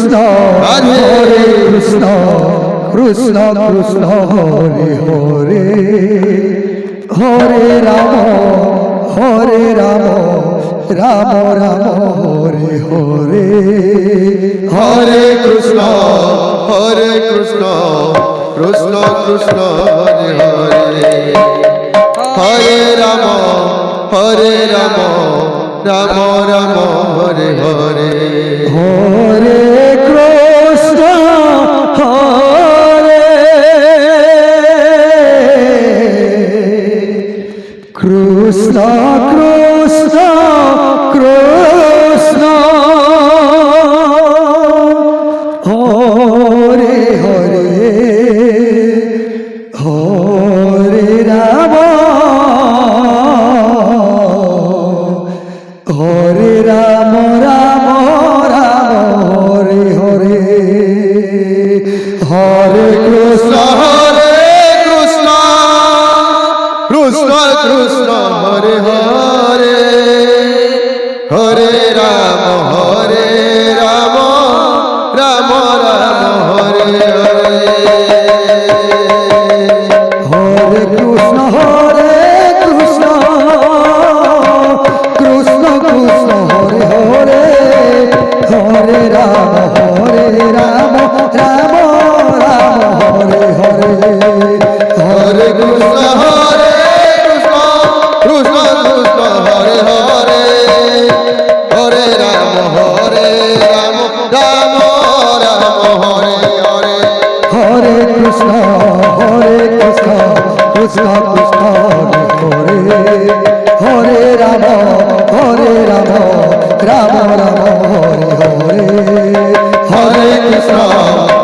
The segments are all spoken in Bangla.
কৃষ্ণ হরে কৃষ্ণ কৃষ্ণ কৃষ্ণ হরে হরে হরে রাম রাম রাম হরে হরে হরে কৃষ্ণ কৃষ্ণ কৃষ্ণ হরে হরে হরে রাম রাম রাম হরে হরে হরে কৃষ্ণ হরে কৃষ্ণ কৃষ্ণ কৃষ্ণ হরে হরে হরে রাম হরে রাম রাম রাম হরে হরে হরে কৃষ্ণ কৃষ্ণ কৃষ্ণ কৃষ্ণ হরে হরে হরে রাম রাম রাম হরে হরে হরে কৃষ্ণ কৃষ্ণ কৃষ্ণ হরে হরে হরে রাম রাম রাম হরে হরে হরে কৃষ্ণ কৃষ্ণ কৃষ্ণ হরে হরে হরে রাম রাম রাম হরে হরে হরে কৃষ্ণ কৃষ্ণ কৃষ্ণ হরে হরে রাম রাম রাম হরে হরে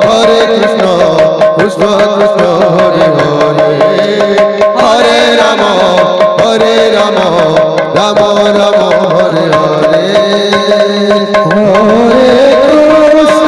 হরে কৃষ্ণ কৃষ্ণ কৃষ্ণ হরে হরে হরে রাম রাম রাম হরে হরে হরে কৃষ্ণ